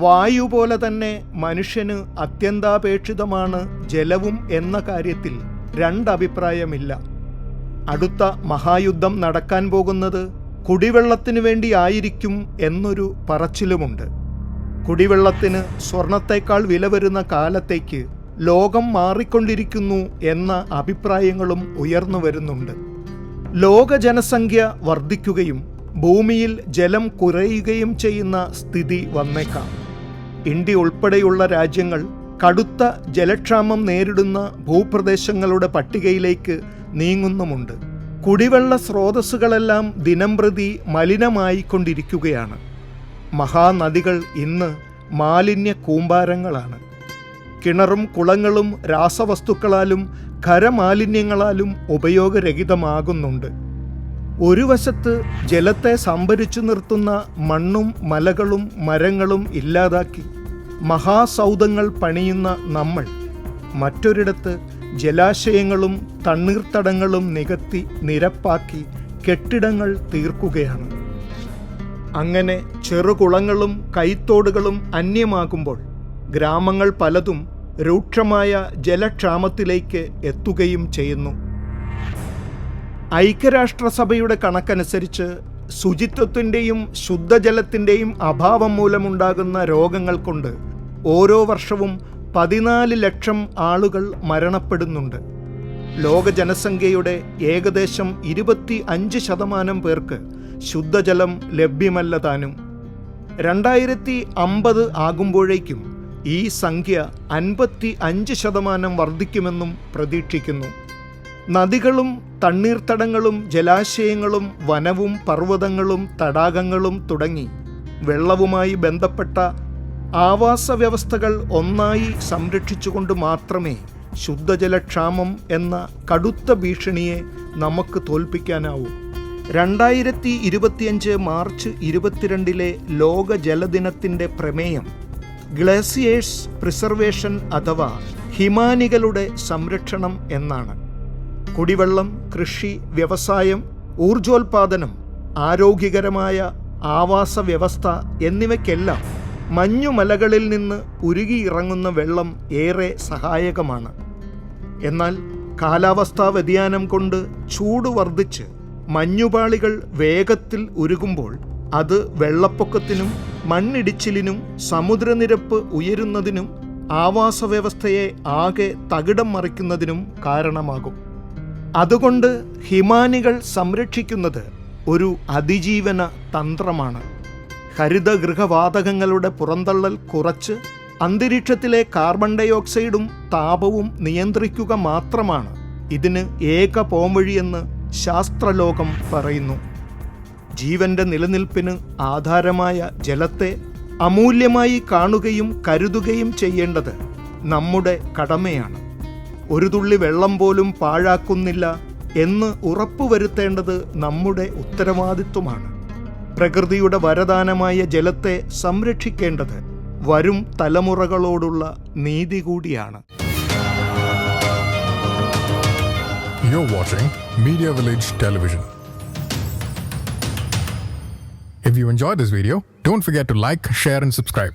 വായു പോലെ തന്നെ മനുഷ്യന് അത്യന്താപേക്ഷിതമാണ് ജലവും എന്ന കാര്യത്തിൽ രണ്ടഭിപ്രായമില്ല. അടുത്ത മഹായുദ്ധം നടക്കാൻ പോകുന്നത് കുടിവെള്ളത്തിനു വേണ്ടിയായിരിക്കും എന്നൊരു പറച്ചിലുമുണ്ട്. കുടിവെള്ളത്തിന് സ്വർണത്തേക്കാൾ വില വരുന്ന കാലത്തേക്ക് ലോകം മാറിക്കൊണ്ടിരിക്കുന്നു എന്ന അഭിപ്രായങ്ങളും ഉയർന്നു വരുന്നുണ്ട്. ലോക ജനസംഖ്യ വർദ്ധിക്കുകയും ഭൂമിയിൽ ജലം കുറയുകയും ചെയ്യുന്ന സ്ഥിതി വന്നേക്കാം. ഇന്ത്യ ഉൾപ്പെടെയുള്ള രാജ്യങ്ങൾ കടുത്ത ജലക്ഷാമം നേരിടുന്ന ഭൂപ്രദേശങ്ങളുടെ പട്ടികയിലേക്ക് നീങ്ങുന്നുമുണ്ട്. കുടിവെള്ള സ്രോതസ്സുകളെല്ലാം ദിനംപ്രതി മലിനമായിക്കൊണ്ടിരിക്കുകയാണ്. മഹാനദികൾ ഇന്ന് മാലിന്യ കൂമ്പാരങ്ങളാണ്. കിണറും കുളങ്ങളും രാസവസ്തുക്കളാലും ഖരമാലിന്യങ്ങളാലും ഉപയോഗരഹിതമാകുന്നുണ്ട്. ഒരു വശത്ത് ജലത്തെ സംഭരിച്ചു നിർത്തുന്ന മണ്ണും മലകളും മരങ്ങളും ഇല്ലാതാക്കി മഹാസൗധങ്ങൾ പണിയുന്ന നമ്മൾ മറ്റൊരിടത്ത് ജലാശയങ്ങളും തണ്ണീർത്തടങ്ങളും നികത്തി നിരപ്പാക്കി കെട്ടിടങ്ങൾ തീർക്കുകയാണ്. അങ്ങനെ ചെറുകുളങ്ങളും കൈത്തോടുകളും അന്യമാകുമ്പോൾ ഗ്രാമങ്ങൾ പലതും രൂക്ഷമായ ജലക്ഷാമത്തിലേക്ക് എത്തുകയും ചെയ്യുന്നു. ഐക്യരാഷ്ട്രസഭയുടെ കണക്കനുസരിച്ച് ശുചിത്വത്തിൻ്റെയും ശുദ്ധജലത്തിൻ്റെയും അഭാവം മൂലമുണ്ടാകുന്ന രോഗങ്ങൾ കൊണ്ട് ഓരോ വർഷവും 14 ലക്ഷം ആളുകൾ മരണപ്പെടുന്നുണ്ട്. ലോക ജനസംഖ്യയുടെ ഏകദേശം 25% പേർക്ക് ശുദ്ധജലം ലഭ്യമല്ല താനും. 2050 ആകുമ്പോഴേക്കും ഈ സംഖ്യ 55% വർദ്ധിക്കുമെന്നും പ്രതീക്ഷിക്കുന്നു. നദികളും തണ്ണീർത്തടങ്ങളും ജലാശയങ്ങളും വനവും പർവ്വതങ്ങളും തടാകങ്ങളും തുടങ്ങി വെള്ളവുമായി ബന്ധപ്പെട്ട ആവാസ വ്യവസ്ഥകൾ ഒന്നായി സംരക്ഷിച്ചുകൊണ്ട് മാത്രമേ ശുദ്ധജലക്ഷാമം എന്ന കടുത്ത ഭീഷണിയെ നമുക്ക് തോൽപ്പിക്കാനാവൂ. 2025 മാർച്ച് 22 ലോക ജലദിനത്തിൻ്റെ പ്രമേയം ഗ്ലേസിയേഴ്സ് പ്രിസർവേഷൻ അഥവാ ഹിമാനികളുടെ സംരക്ഷണം എന്നാണ്. കുടിവെള്ളം, കൃഷി, വ്യവസായം, ഊർജോൽപാദനം, ആരോഗ്യകരമായ ആവാസ വ്യവസ്ഥ എന്നിവയ്ക്കെല്ലാം മഞ്ഞുമലകളിൽ നിന്ന് ഉരുകിയിറങ്ങുന്ന വെള്ളം ഏറെ സഹായകമാണ്. എന്നാൽ കാലാവസ്ഥാ വ്യതിയാനം കൊണ്ട് ചൂട് വർദ്ധിച്ച് മഞ്ഞുപാളികൾ വേഗത്തിൽ ഉരുകുമ്പോൾ അത് വെള്ളപ്പൊക്കത്തിനും മണ്ണിടിച്ചിലിനും സമുദ്രനിരപ്പ് ഉയരുന്നതിനും ആവാസവ്യവസ്ഥയെ ആകെ തകിടം മറിക്കുന്നതിനും കാരണമാകും. അതുകൊണ്ട് ഹിമാനികൾ സംരക്ഷിക്കുന്നത് ഒരു അതിജീവന തന്ത്രമാണ്. ഹരിതഗൃഹവാതകങ്ങളുടെ പുറന്തള്ളൽ കുറച്ച് അന്തരീക്ഷത്തിലെ കാർബൺ ഡയോക്സൈഡും താപവും നിയന്ത്രിക്കുക മാത്രമാണ് ഇതിന് ഏക പോംവഴിയെന്ന് ശാസ്ത്രലോകം പറയുന്നു. ജീവന്റെ നിലനിൽപ്പിന് ആധാരമായ ജലത്തെ അമൂല്യമായി കാണുകയും കരുതുകയും ചെയ്യേണ്ടത് നമ്മുടെ കടമയാണ്. ഒരു തുള്ളി വെള്ളം പോലും പാഴാക്കുന്നില്ല എന്ന് ഉറപ്പുവരുത്തേണ്ടത് നമ്മുടെ ഉത്തരവാദിത്വമാണ്. പ്രകൃതിയുടെ വരദാനമായ ജലത്തെ സംരക്ഷിക്കേണ്ടത് വരും തലമുറകളോടുള്ള നീതി കൂടിയാണ്. You're watching Media Village Television. If you enjoyed this video, don't forget to like, share and subscribe.